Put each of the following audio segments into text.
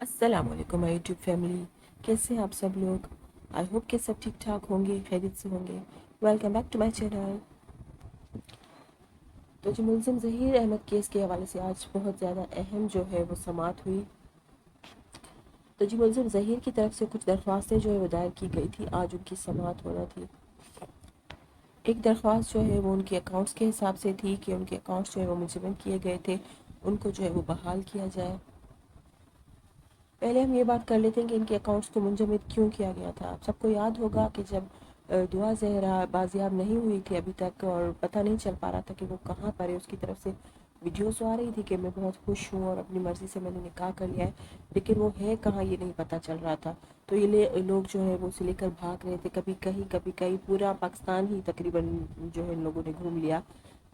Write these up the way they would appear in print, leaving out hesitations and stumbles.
अस्सलाम वालेकुम my YouTube family. कैसे हैं आप सब लोग? आई होप कि सब ठीक ठाक होंगे, खैरियत से होंगे। Welcome back to my channel. तो जो मुलजिम ज़हीर अहमद केस के हवाले से आज बहुत ज़्यादा अहम जो है वो समाअत हुई। तो जी मुलजिम ज़हीर की तरफ से कुछ दरख्वास्तें जो है वो दायर की गई थी, आज उनकी समाअत होना थी। एक दरख्वास्त जो है वो उनके अकाउंट्स के हिसाब से थी कि उनके अकाउंट्स जो है वो मुंजमद किए गए थे, उनको जो है वो बहाल किया जाए। पहले हम ये बात कर लेते हैं कि इनके अकाउंट्स को मुंजमद क्यों किया गया था। आप सबको याद होगा कि जब दुआ ज़हरा बाजियाब नहीं हुई थी अभी तक और पता नहीं चल पा रहा था कि वो कहाँ पर है, उसकी तरफ से वीडियोस आ रही थी कि मैं बहुत खुश हूँ और अपनी मर्ज़ी से मैंने निकाह कर लिया है, लेकिन वो है कहाँ ये नहीं पता चल रहा था। तो लोग जो है वो उसे लेकर भाग रहे थे, कभी कहीं पूरा पाकिस्तान ही तकरीबन जो है इन लोगों ने घूम लिया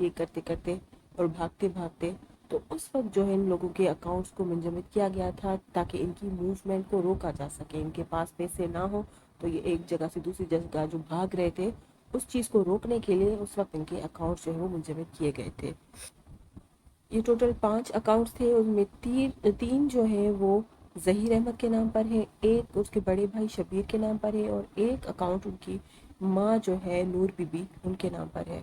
ये करते करते और भागते भागते। तो उस वक्त जो है इन लोगों के अकाउंट्स को मुंजमद किया गया था ताकि इनकी मूवमेंट को रोका जा सके, इनके पास पैसे ना हो तो ये एक जगह से दूसरी जगह जो भाग रहे थे उस चीज़ को रोकने के लिए उस वक्त इनके अकाउंट्स जो है वो मुंजमद किए गए थे। ये टोटल 5 अकाउंट्स थे, उनमें तीन तीन जो है वो ज़हीर अहमद के नाम पर है, एक उसके बड़े भाई शबीर के नाम पर है और एक अकाउंट उनकी माँ जो है नूर बीबी उनके नाम पर है।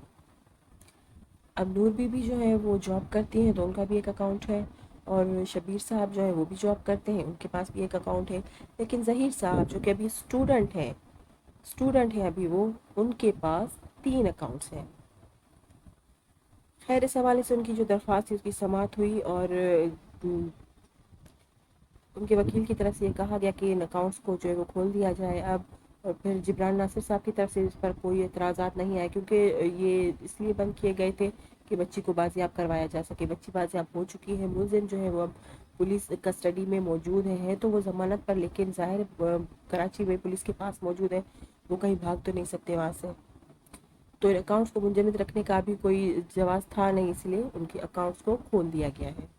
अब नूर बीबी जो है वो जॉब करती हैं तो उनका भी एक अकाउंट है और शबीर साहब जो है वो भी जॉब करते हैं, उनके पास भी एक अकाउंट है। लेकिन ज़हीर साहब जो कि अभी स्टूडेंट हैं अभी वो, उनके पास 3 अकाउंट्स हैं। खैर इस हवाले से उनकी जो दरख्वास्त थी उसकी समाअत हुई और उनके वकील की तरफ से ये कहा गया कि इन अकाउंट्स को जो है वो खोल दिया जाए अब। और फिर जिब्रान नासिर साहब की तरफ से इस पर कोई एतराज़ात नहीं आए क्योंकि ये इसलिए बंद किए गए थे कि बच्ची को बाजियाब करवाया जा सके। बच्ची बाजियाब हो चुकी है, मुलजिम जो है वो अब पुलिस कस्टडी में मौजूद है तो वो ज़मानत पर, लेकिन ज़ाहिर कराची में पुलिस के पास मौजूद है, वो कहीं भाग तो नहीं सकते वहाँ से। तो इन अकाउंट्स को मुंजमद रखने का भी कोई जवाज़ था नहीं, इसलिए उनके अकाउंट्स को खोल दिया गया है।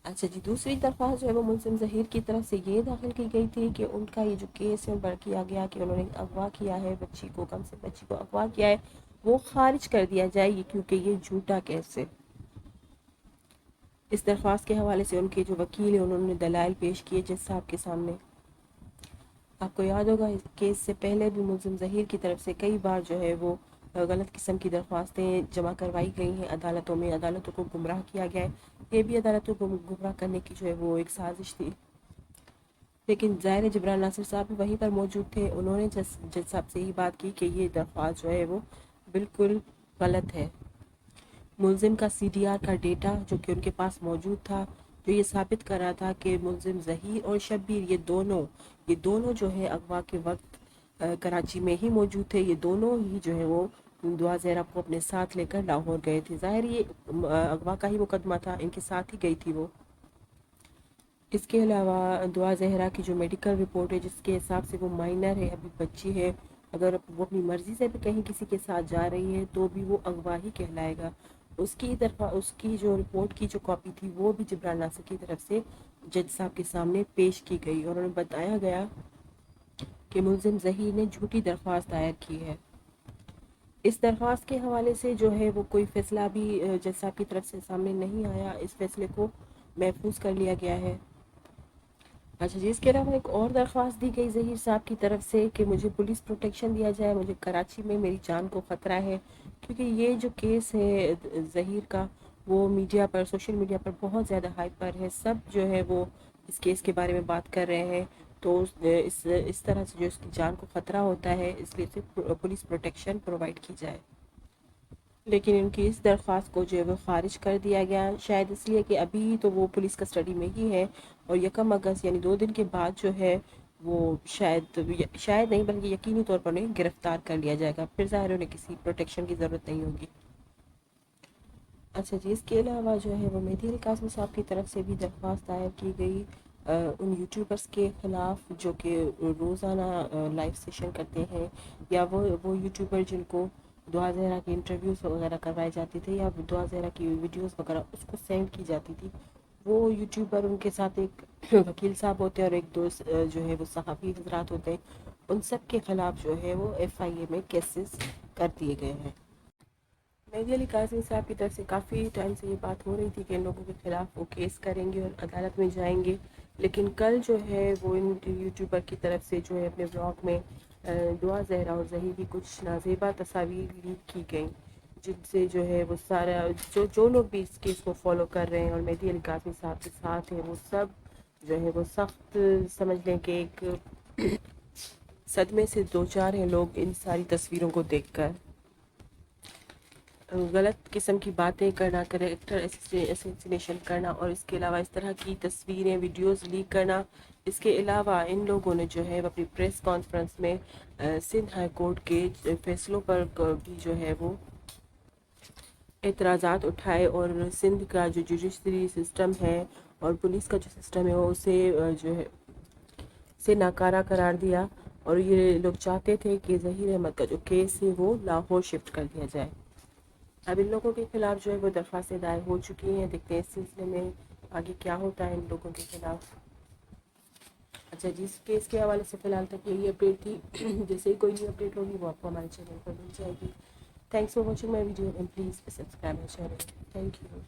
अच्छा जी, दूसरी दरख्वास्त जो है वो मुलजिम ज़हीर की तरफ से ये दाखिल की गई थी कि उनका ये जो केस है उन पर किया गया कि उन्होंने अगवा किया है बच्ची को, कम से बच्ची को अगवा किया है, वो खारिज कर दिया जाए ये क्योंकि ये झूठा केस है। इस दरख्वास्त के हवाले से उनके जो वकील है उन्होंने दलाइल पेश किए जज साहब के सामने। आपको याद होगा इस केस से पहले भी मुलजिम ज़हीर की तरफ से कई बार जो है वो गलत किस्म की दरख्वास्तें जमा करवाई गई हैं अदालतों में, अदालतों को गुमराह किया गया है। ये भी अदालतों को गुमराह करने की जो है वो एक साजिश थी। लेकिन ज़ाहिर जिब्रान नासिर साहब भी वहीं पर मौजूद थे, उन्होंने जज साहब से ही बात की कि ये दरख्वास्त जो है वो बिल्कुल गलत है। मुलजिम का सीडीआर का डेटा जो कि उनके पास मौजूद था, जो ये साबित कर रहा था कि मुलजिम ज़हीर और शब्बीर ये दोनों जो है अगवा के वक्त कराची में ही मौजूद थे। ये दोनों ही जो है वो दुआ ज़हरा को अपने साथ लेकर लाहौर गए थे। ज़ाहिर ये अगवा का ही मुकदमा था, इनके साथ ही गई थी वो। इसके अलावा दुआ ज़हरा की जो मेडिकल रिपोर्ट है जिसके हिसाब से वो माइनर है, अभी बच्ची है, अगर वो अपनी मर्ज़ी से भी कहीं किसी के साथ जा रही है तो भी वो अगवा ही कहलाएगा। उसकी जो रिपोर्ट की जो कॉपी थी वो भी जिब्रान नासिर की तरफ से जज साहब के सामने पेश की गई और उन्हें बताया गया कि मुलजिम ज़हीर ने झूठी दरख्वास्त दायर की है। इस दरख्वास्त के हवाले से जो है वो कोई फ़ैसला भी जज साहब की तरफ से सामने नहीं आया, इस फैसले को महफूज कर लिया गया है। अच्छा जी, इसके अलावा एक और दरख्वास्त दी गई ज़हीर साहब की तरफ से कि मुझे पुलिस प्रोटेक्शन दिया जाए, मुझे कराची में मेरी जान को ख़तरा है, क्योंकि ये जो केस है ज़हीर का वो मीडिया पर, सोशल मीडिया पर बहुत ज़्यादा हाइप पर है। सब जो है वो इस केस के बारे में बात कर रहे हैं, तो इस तरह से जो इसकी जान को ख़तरा होता है इसलिए इसे पुलिस प्रोटेक्शन प्रोवाइड की जाए। लेकिन उनकी इस दरख्वास्त को जो है वो ख़ारिज कर दिया गया, शायद इसलिए कि अभी तो वो पुलिस कस्टडी में ही है और 1 अगस्त यानी 2 दिन के बाद जो है वो शायद नहीं बल्कि यकीनी तौर पर उन्हें गिरफ्तार कर लिया जाएगा, फिर ज़ाहिर उन्हें किसी प्रोटेक्शन की ज़रूरत नहीं होगी। अच्छा जी, इसके अलावा जो है वो मेहदी अली कासमी साहब की तरफ से भी दरख्वास्त दायर की गई उन यूट्यूबर्स के ख़िलाफ़ जो कि रोज़ाना लाइव सेशन करते हैं, या वो यूट्यूबर जिनको दुआ ज़हरा के इंटरव्यूज़ वगैरह करवाए जाते थे या दुआ ज़हरा की वीडियोस वगैरह उसको सेंड की जाती थी, वो यूट्यूबर उनके साथ एक वकील साहब होते हैं और एक दोस्त जो है वो सहाफ़ी हजरात होते हैं, उन सब के ख़िलाफ़ जो है वो FIA में केसेस कर दिए गए हैं। मेहदी अली कासमी साहब की तरफ से काफ़ी टाइम से ये बात हो रही थी कि इन लोगों के ख़िलाफ़ वो केस करेंगे और अदालत में जाएंगे, لیکن کل جو ہے وہ ان یوٹیوبر کی طرف سے جو ہے اپنے بلاگ میں دعا زہرا اور ظہیر کی کچھ نازیبا تصاویر لیک کی گئیں، جن سے جو ہے وہ سارا جو لوگ بھی اس کیس کو فالو کر رہے ہیں اور مہدی علی قاسمی صاحب کے ساتھ ہیں، وہ سب جو ہے وہ سخت سمجھ لیں کہ ایک صدمے سے دو چار ہیں لوگ ان ساری تصویروں کو دیکھ کر۔ غلط قسم کی باتیں کرنا، کریکٹر اسیسینیشن کرنا اور اس کے علاوہ اس طرح کی تصویریں ویڈیوز لیک کرنا، اس کے علاوہ ان لوگوں نے جو ہے اپنی پریس کانفرنس میں سندھ ہائی کورٹ کے فیصلوں پر بھی جو ہے وہ اعتراضات اٹھائے اور سندھ کا جو جوڈیشری سسٹم ہے اور پولیس کا جو سسٹم ہے وہ اسے جو ہے سے ناکارہ قرار دیا، اور یہ لوگ چاہتے تھے کہ ظہیر احمد کا جو کیس ہے وہ لاہور شفٹ کر دیا جائے۔ اب ان لوگوں کے خلاف جو ہے وہ درخواستیں دائر ہو چکی ہیں، دیکھتے ہیں اس سلسلے میں آگے کیا ہوتا ہے ان لوگوں کے خلاف۔ اچھا جی، اس کیس کے حوالے سے فی الحال تک یہی اپڈیٹ تھی، جیسے ہی کوئی نئی اپڈیٹ ہوگی وہ آپ کو ہمارے چینل پر مل جائے گی۔ Thanks for watching my video and please subscribe my channel. Thank you.